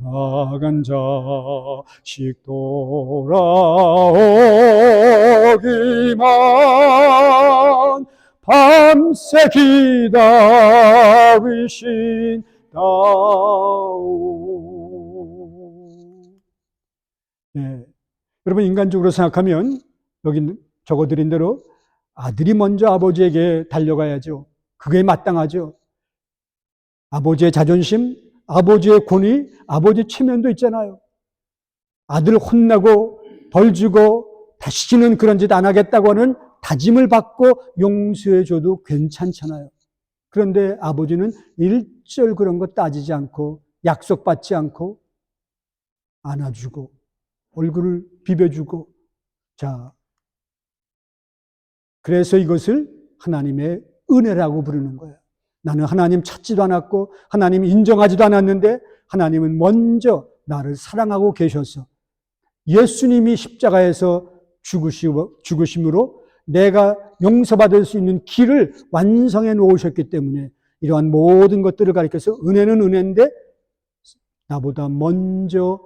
나간 자식 돌아오기만 밤새 기다리신다오. 네. 여러분, 인간적으로 생각하면 여기 적어드린 대로 아들이 먼저 아버지에게 달려가야죠. 그게 마땅하죠. 아버지의 자존심, 아버지의 권위, 아버지의 체면도 있잖아요. 아들 혼나고 벌 주고 다시는 그런 짓 안 하겠다고 하는 다짐을 받고 용서해줘도 괜찮잖아요. 그런데 아버지는 일절 그런 거 따지지 않고 약속받지 않고 안아주고 얼굴을 비벼주고, 자, 그래서 이것을 하나님의 은혜라고 부르는 거예요. 나는 하나님 찾지도 않았고 하나님 인정하지도 않았는데 하나님은 먼저 나를 사랑하고 계셔서 예수님이 십자가에서 죽으심으로 내가 용서받을 수 있는 길을 완성해 놓으셨기 때문에 이러한 모든 것들을 가리켜서 은혜는 은혜인데 나보다 먼저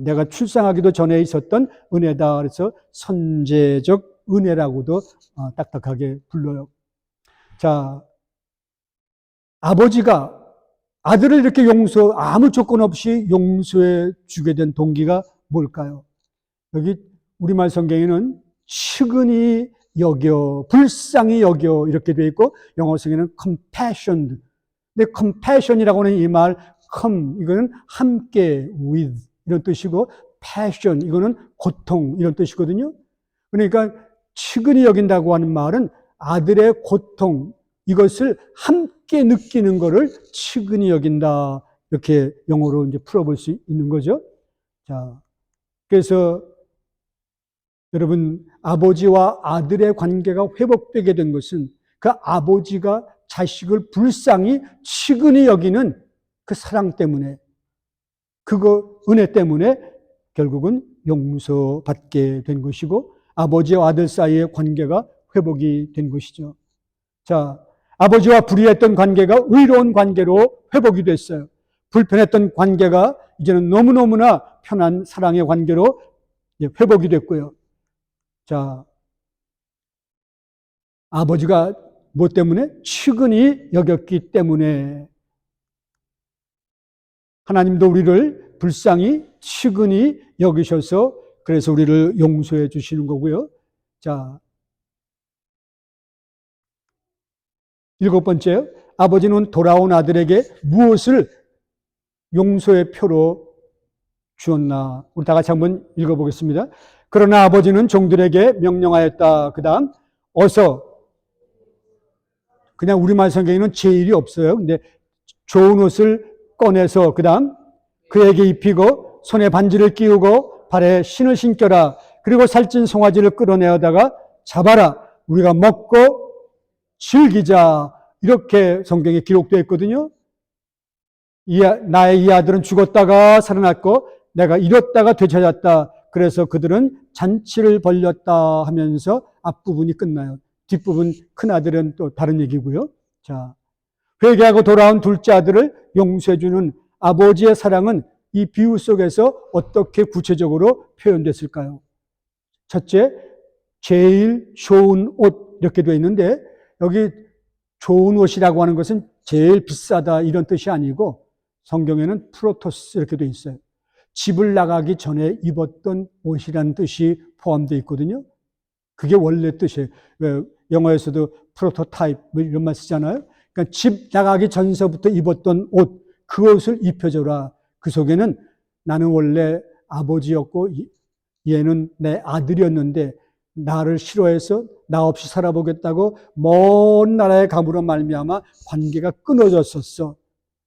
내가 출생하기도 전에 있었던 은혜다. 그래서 선제적 은혜라고도 딱딱하게 불러요. 자, 아버지가 아들을 이렇게 아무 조건 없이 용서해 주게 된 동기가 뭘까요? 여기 우리말 성경에는 측은히 여겨, 불쌍히 여겨 이렇게 되어 있고 영어 성경에는 compassion. 근데 compassion이라고 하는 이 말, 이거는 함께, with 이런 뜻이고 passion 이거는 고통 이런 뜻이거든요. 그러니까 측은히 여긴다고 하는 말은 아들의 고통 이것을 함께 느끼는 것을 측은히 여긴다. 이렇게 영어로 이제 풀어볼 수 있는 거죠. 자, 그래서 여러분 아버지와 아들의 관계가 회복되게 된 것은 그 아버지가 자식을 불쌍히 측은히 여기는 그 사랑 때문에 그거 은혜 때문에 결국은 용서받게 된 것이고 아버지와 아들 사이의 관계가 회복이 된 것이죠. 자, 아버지와 불의했던 관계가 의로운 관계로 회복이 됐어요. 불편했던 관계가 이제는 너무너무나 편한 사랑의 관계로 회복이 됐고요. 자, 아버지가 뭐 때문에? 측은히 여겼기 때문에 하나님도 우리를 불쌍히 측은히 여기셔서 그래서 우리를 용서해 주시는 거고요. 자, 7번째, 아버지는 돌아온 아들에게 무엇을 용서의 표로 주었나? 우리 다 같이 한번 읽어보겠습니다. 그러나 아버지는 종들에게 명령하였다. 그 다음 어서, 그냥 우리말 성경에는 제일이 없어요. 근데 좋은 옷을 꺼내서 그 다음 그에게 입히고 손에 반지를 끼우고 발에 신을 신겨라. 그리고 살찐 송아지를 끌어내어다가 잡아라. 우리가 먹고 즐기자. 이렇게 성경에 기록되어 있거든요. 나의 이 아들은 죽었다가 살아났고 내가 잃었다가 되찾았다. 그래서 그들은 잔치를 벌였다 하면서 앞부분이 끝나요. 뒷부분 큰아들은 또 다른 얘기고요. 자, 회개하고 돌아온 둘째 아들을 용서해주는 아버지의 사랑은 이 비유 속에서 어떻게 구체적으로 표현됐을까요? 첫째, 제일 좋은 옷 이렇게 되어 있는데 여기 좋은 옷이라고 하는 것은 제일 비싸다 이런 뜻이 아니고 성경에는 프로토스 이렇게 되어 있어요. 집을 나가기 전에 입었던 옷이라는 뜻이 포함되어 있거든요. 그게 원래 뜻이에요. 왜 영어에서도 프로토타입 이런 말 쓰잖아요. 그러니까 집 나가기 전서부터 입었던 옷, 그 옷을 입혀줘라. 그 속에는 나는 원래 아버지였고 얘는 내 아들이었는데 나를 싫어해서 나 없이 살아보겠다고 먼 나라에 감으로 말미암아 관계가 끊어졌었어.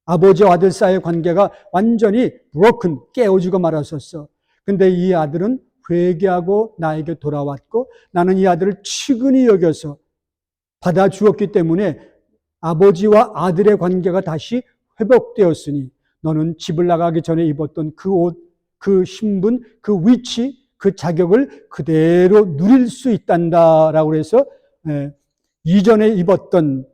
아버지와 아들 사이의 관계가 완전히 broken, 깨어지고 말았었어. 근데 이 아들은 회개하고 나에게 돌아왔고 나는 이 아들을 측은히 여겨서 받아주었기 때문에 아버지와 아들의 관계가 다시 회복되었으니 너는 집을 나가기 전에 입었던 그 옷, 그 신분, 그 위치, 그 자격을 그대로 누릴 수 있단다라고 해서 이전에 입었던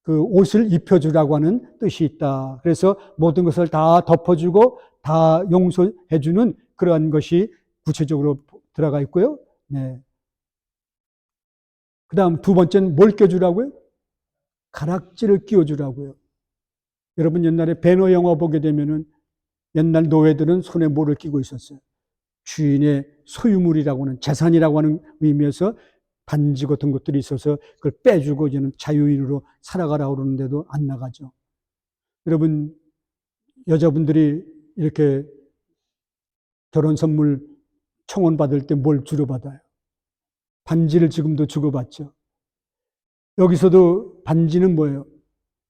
그 옷을 입혀주라고 하는 뜻이 있다. 그래서 모든 것을 다 덮어주고 다 용서해주는 그러한 것이 구체적으로 들어가 있고요. 네. 그 다음 두 번째는 뭘 껴주라고요? 가락지를 끼워주라고요. 여러분 옛날에 배너 영화 보게 되면은 옛날 노예들은 손에 뭐를 끼고 있었어요? 주인의 소유물이라고 하는 재산이라고 하는 의미에서 반지 같은 것들이 있어서 그걸 빼주고 이제는 자유인으로 살아가라고 그러는데도 안 나가죠. 여러분 여자분들이 이렇게 결혼 선물 청혼 받을 때 뭘 주로 받아요? 반지를 지금도 주고받죠. 여기서도 반지는 뭐예요?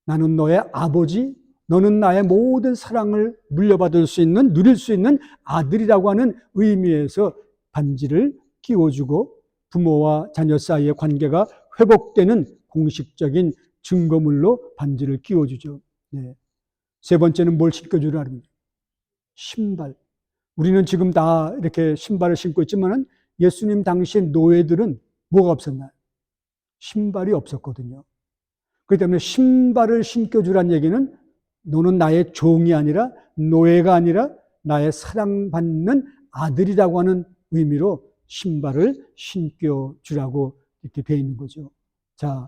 나는 너의 아버지, 너는 나의 모든 사랑을 물려받을 수 있는, 누릴 수 있는 아들이라고 하는 의미에서 반지를 끼워주고 부모와 자녀 사이의 관계가 회복되는 공식적인 증거물로 반지를 끼워주죠. 네. 세 번째는 뭘 신겨주라 합니다. 신발. 우리는 지금 다 이렇게 신발을 신고 있지만 예수님 당시 노예들은 뭐가 없었나요? 신발이 없었거든요. 그렇기 때문에 신발을 신겨주란 얘기는 너는 나의 종이 아니라 노예가 아니라 나의 사랑받는 아들이라고 하는 의미로 신발을 신겨주라고 이렇게 되어 있는 거죠. 자,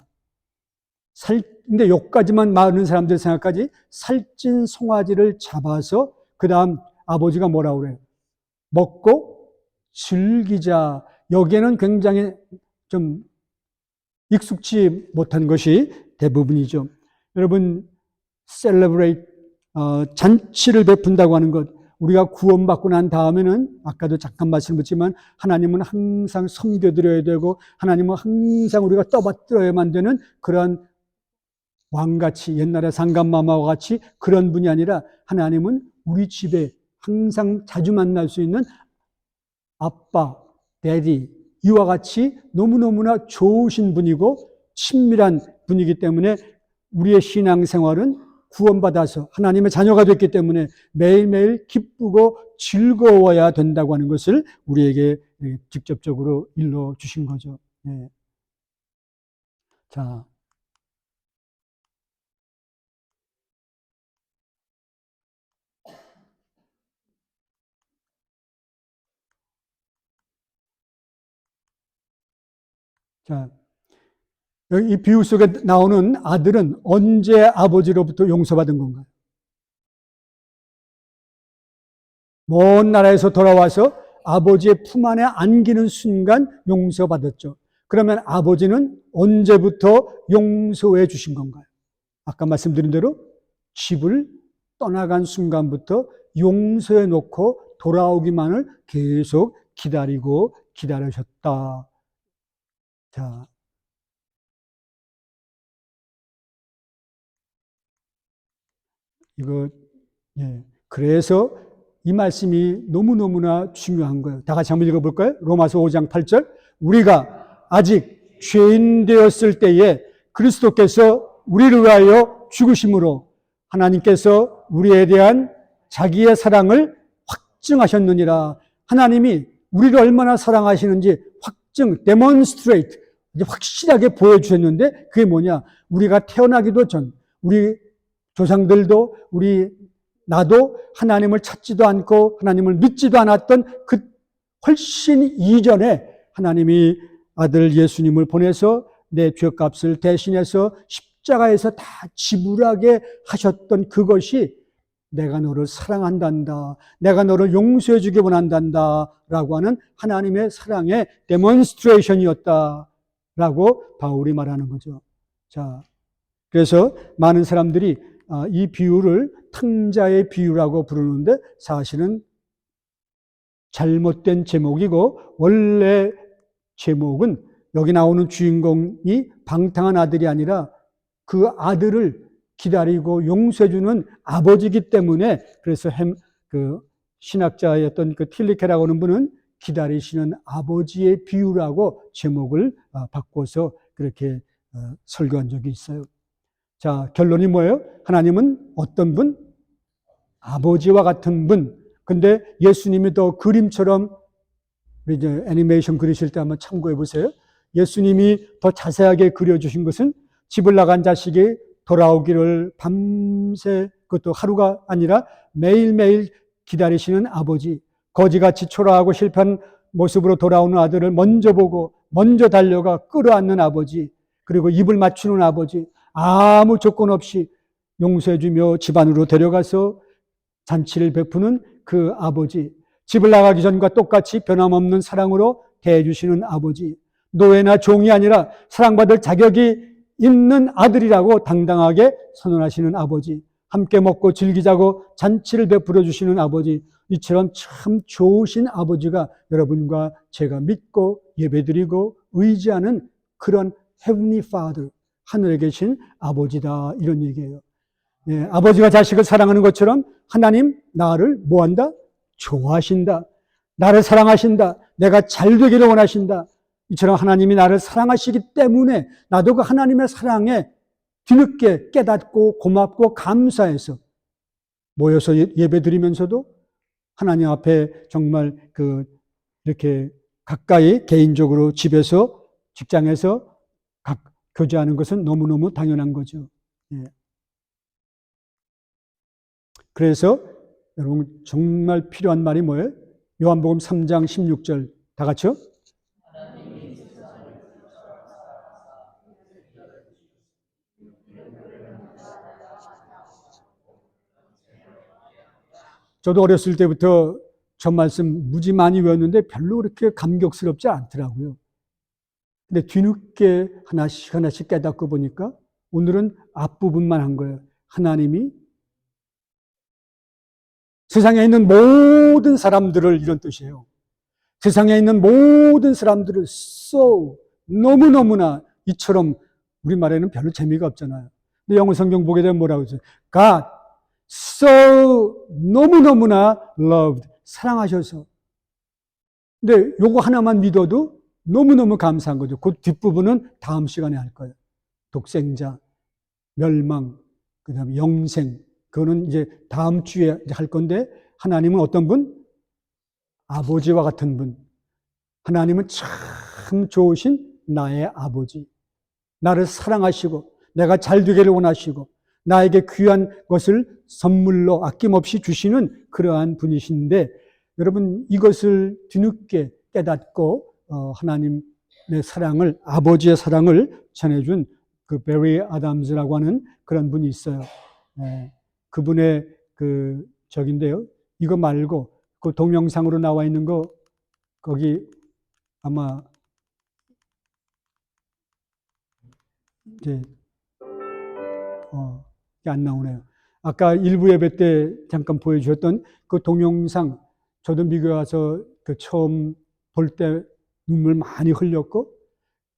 근데 여기까지만 많은 사람들 생각하지 살찐 송아지를 잡아서 그 다음 아버지가 뭐라고 그래요? 먹고 즐기자. 여기에는 굉장히 좀 익숙지 못한 것이 대부분이죠. 여러분, celebrate, 잔치를 베푼다고 하는 것, 우리가 구원받고 난 다음에는 아까도 잠깐 말씀드렸지만 하나님은 항상 섬겨드려야 되고 하나님은 항상 우리가 떠받들어야만 되는 그런 왕같이 옛날에 상감마마와 같이 그런 분이 아니라 하나님은 우리 집에 항상 자주 만날 수 있는 아빠, 데디, 이와 같이 너무너무나 좋으신 분이고 친밀한 분이기 때문에 우리의 신앙생활은 구원받아서 하나님의 자녀가 됐기 때문에 매일매일 기쁘고 즐거워야 된다고 하는 것을 우리에게 직접적으로 일러주신 거죠. 네. 자, 자, 이 비유 속에 나오는 아들은 언제 아버지로부터 용서받은 건가요? 먼 나라에서 돌아와서 아버지의 품 안에 안기는 순간 용서받았죠. 그러면 아버지는 언제부터 용서해 주신 건가요? 아까 말씀드린 대로 집을 떠나간 순간부터 용서해 놓고 돌아오기만을 계속 기다리고 기다리셨다. 자, 이거, 예. 그래서 이 말씀이 너무너무나 중요한 거예요. 다 같이 한번 읽어볼까요? 로마서 5장 8절. 우리가 아직 죄인 되었을 때에 그리스도께서 우리를 위하여 죽으심으로 하나님께서 우리에 대한 자기의 사랑을 확증하셨느니라. 하나님이 우리를 얼마나 사랑하시는지 demonstrate, 확실하게 보여주셨는데 그게 뭐냐? 우리가 태어나기도 전, 우리 조상들도 나도 하나님을 찾지도 않고 하나님을 믿지도 않았던 그 훨씬 이전에 하나님이 아들 예수님을 보내서 내 죄값을 대신해서 십자가에서 다 지불하게 하셨던 그것이 내가 너를 사랑한단다. 내가 너를 용서해 주기 원한단다. 라고 하는 하나님의 사랑의 데몬스트레이션이었다. 라고 바울이 말하는 거죠. 자, 그래서 많은 사람들이 이 비유를 탕자의 비유라고 부르는데 사실은 잘못된 제목이고 원래 제목은 여기 나오는 주인공이 방탕한 아들이 아니라 그 아들을 기다리고 용서해주는 아버지이기 때문에 그래서 그 신학자였던 그 틸리케라고 하는 분은 기다리시는 아버지의 비유라고 제목을 바꿔서 그렇게 설교한 적이 있어요. 자, 결론이 뭐예요? 하나님은 어떤 분? 아버지와 같은 분. 근데 예수님이 더 그림처럼 이제 애니메이션 그리실 때 한번 참고해 보세요. 예수님이 더 자세하게 그려주신 것은 집을 나간 자식이 돌아오기를 밤새, 그것도 하루가 아니라 매일매일 기다리시는 아버지, 거지같이 초라하고 실패한 모습으로 돌아오는 아들을 먼저 보고 먼저 달려가 끌어안는 아버지, 그리고 입을 맞추는 아버지, 아무 조건 없이 용서해주며 집안으로 데려가서 잔치를 베푸는 그 아버지, 집을 나가기 전과 똑같이 변함없는 사랑으로 대해주시는 아버지, 노예나 종이 아니라 사랑받을 자격이 있는 아들이라고 당당하게 선언하시는 아버지, 함께 먹고 즐기자고 잔치를 베풀어 주시는 아버지, 이처럼 참 좋으신 아버지가 여러분과 제가 믿고 예배드리고 의지하는 그런 Heavenly Father, 하늘에 계신 아버지다, 이런 얘기예요. 예, 아버지가 자식을 사랑하는 것처럼 하나님 나를 뭐한다? 좋아하신다. 나를 사랑하신다. 내가 잘 되기를 원하신다. 이처럼 하나님이 나를 사랑하시기 때문에 나도 그 하나님의 사랑에 뒤늦게 깨닫고 고맙고 감사해서 모여서 예배 드리면서도 하나님 앞에 정말 이렇게 가까이 개인적으로 집에서 직장에서 교제하는 것은 너무너무 당연한 거죠. 예. 그래서 여러분 정말 필요한 말이 뭐예요? 요한복음 3장 16절 다 같이요? 저도 어렸을 때부터 저 말씀 무지 많이 외웠는데 별로 그렇게 감격스럽지 않더라고요. 근데 뒤늦게 하나씩 하나씩 깨닫고 보니까 오늘은 앞부분만 한 거예요. 하나님이 세상에 있는 모든 사람들을, 이런 뜻이에요. 세상에 있는 모든 사람들을 너무너무나, 이처럼 우리말에는 별로 재미가 없잖아요. 근데 영어 성경 보게 되면 뭐라고 하죠? God so 너무너무나 loved, 사랑하셔서. 근데 요거 하나만 믿어도 너무너무 감사한 거죠. 그 뒷부분은 다음 시간에 할 거예요. 독생자, 멸망, 그 다음에 영생. 그거는 이제 다음 주에 할 건데, 하나님은 어떤 분? 아버지와 같은 분. 하나님은 참 좋으신 나의 아버지. 나를 사랑하시고, 내가 잘 되기를 원하시고, 나에게 귀한 것을 선물로 아낌없이 주시는 그러한 분이신데, 여러분 이것을 뒤늦게 깨닫고 하나님의 사랑을, 아버지의 사랑을 전해준 그 베리 아담스라고 하는 그런 분이 있어요. 그분의 적인데요. 이거 말고 그 동영상으로 나와 있는 거, 거기 아마 이제 이게 안 나오네요. 아까 일부 예배 때 잠깐 보여주셨던 그 동영상, 저도 미국에 와서 처음 볼 때 눈물 많이 흘렸고,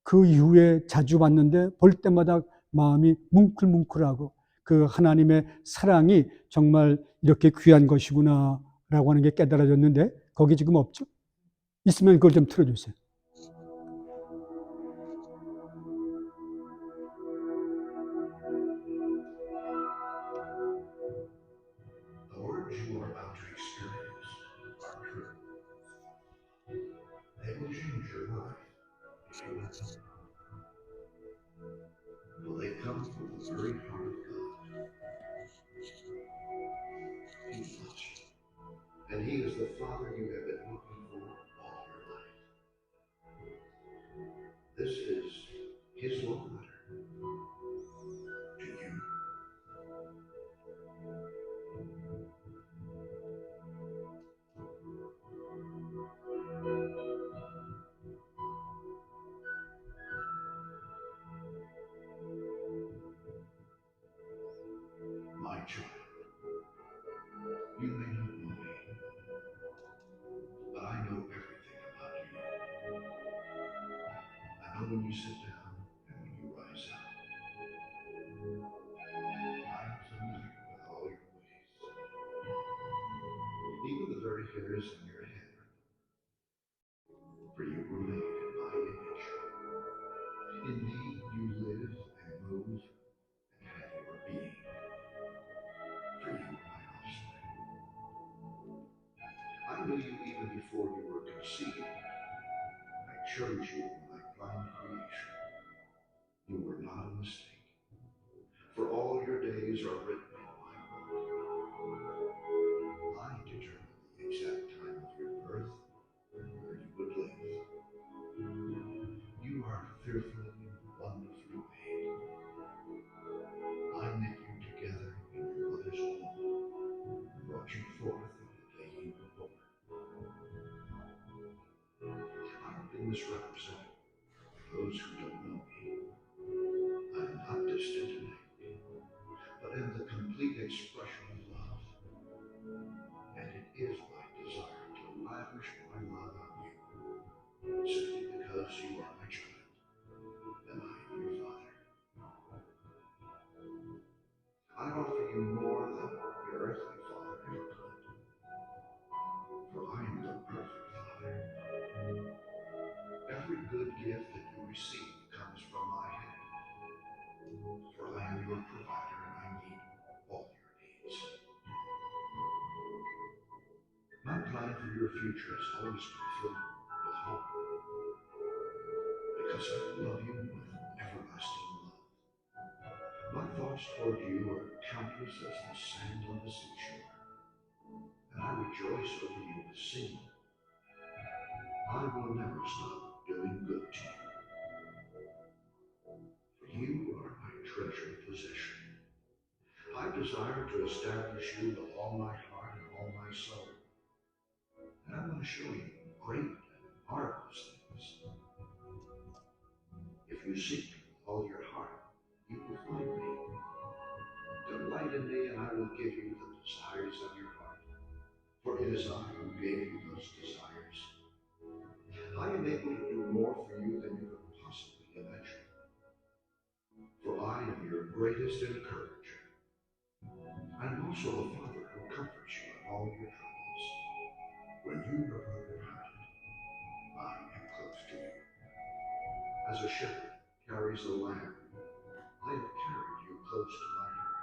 그 이후에 자주 봤는데 볼 때마다 마음이 뭉클뭉클하고, 그 하나님의 사랑이 정말 이렇게 귀한 것이구나 라고 하는 게 깨달아졌는데, 거기 지금 없죠? 있으면 그걸 좀 틀어주세요. The words you are about to experience are true. They will change your life if you let them. For they come from the very heart of God. He loves you, and He is the Father you have been looking for all your life. This is His love letter to you. My child, you may not know me, but I know everything about you. I know when you sit down and when you rise up. I am familiar with all your ways. Even the very hairs on your head. For you were made in my image. Indeed, you live and move and have not a mistake. For all your days are written in my book. I determined the exact time of your birth and where you would live. You are fearfully and wonderfully made. I knit you together in your mother's womb and brought you forth on the day you were born. I have been misrepresented by those who don't know me. I am not distant and angry, but am the complete expression of love. And it is my desire to lavish my love on you, simply because you are my child, and I am your father. I offer you more than your earthly father ever could, for I am the perfect father. Every good gift that you receive comes from my hand, for I am your provider and I meet all your needs. My plan for your future has always been filled with hope, because I love you with everlasting love. My thoughts toward you are countless as the sand on the seashore, and I rejoice over you with singing. I will never stop doing good to you, for you are my treasured possession. I desire to establish you with all my heart and all my soul, and I want to show you great and marvelous things. If you seek me with all your heart, you will find me. Delight in me, and I will give you the desires of your heart, for it is I who gave you those desires. I am able to do more for you than you could possibly imagine, for I am your greatest encourager. I am also the Father who comforts you in all your troubles. When you are broken-hearted, I am close to you. As a shepherd carries a lamb, I have carried you close to my heart.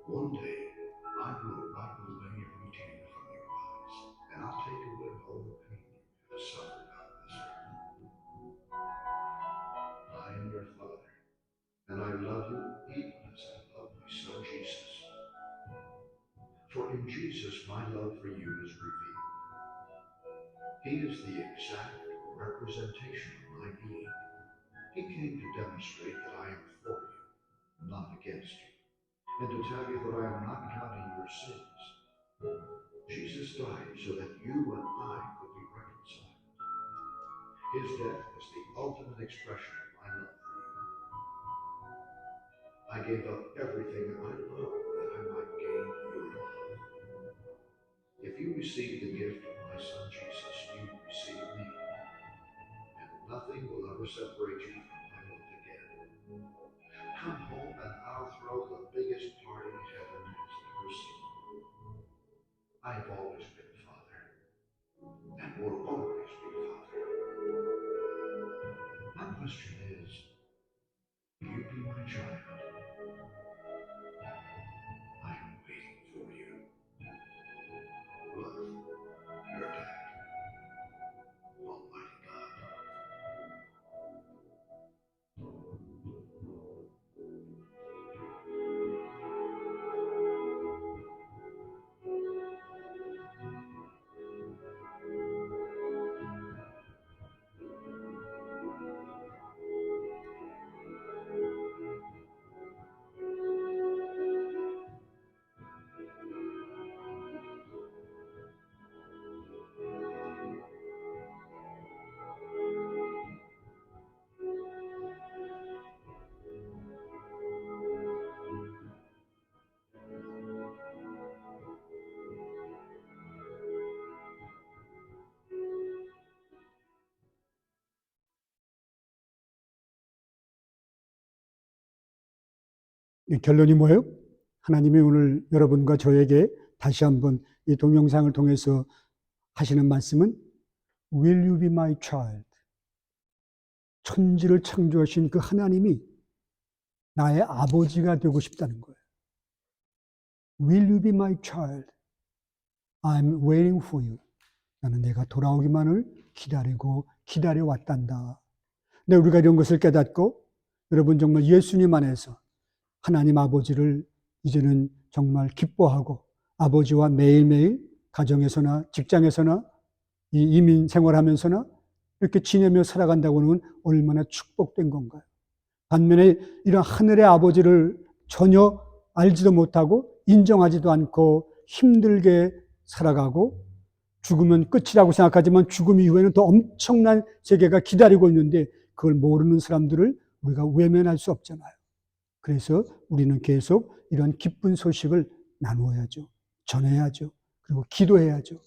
One day, I will wipe away every tear from your eyes, and I'll take away all the pain you have suffered on this earth. I am your Father, and I love you even as I love my Son Jesus. For in Jesus my love for you is revealed. He is the exact representation of my being. He came to demonstrate that I am for you, not against you, and to tell you that I am not counting your sins. Jesus died so that you and I could be reconciled. His death was the ultimate expression of my love for you. I gave up everything I love that I might gain your love. If you receive the gift of my Son Jesus, you receive me, and nothing will ever separate you from my love again. Come home and I'll throw the biggest party heaven has ever seen. I've always been Father, and will always be Father. My question is, will you be my child? I am waiting for you. Love, your dad, Almighty God. 이 결론이 뭐예요? 하나님이 오늘 여러분과 저에게 다시 한번 이 동영상을 통해서 하시는 말씀은 Will you be my child? 천지를 창조하신 그 하나님이 나의 아버지가 되고 싶다는 거예요. Will you be my child? I'm waiting for you. 나는 내가 돌아오기만을 기다려왔단다. 근데 우리가 이런 것을 깨닫고 여러분 정말 예수님 안에서 하나님 아버지를 이제는 정말 기뻐하고 아버지와 매일매일 가정에서나 직장에서나 이 이민 생활하면서나 이렇게 지내며 살아간다고 하는 건 얼마나 축복된 건가요? 반면에 이런 하늘의 아버지를 전혀 알지도 못하고 인정하지도 않고 힘들게 살아가고 죽으면 끝이라고 생각하지만 죽음 이후에는 더 엄청난 세계가 기다리고 있는데 그걸 모르는 사람들을 우리가 외면할 수 없잖아요. 그래서 우리는 계속 이런 기쁜 소식을 나누어야죠. 전해야죠. 그리고 기도해야죠.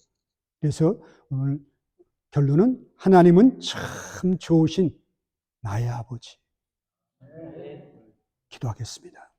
그래서 오늘 결론은 하나님은 참 좋으신 나의 아버지. 기도하겠습니다.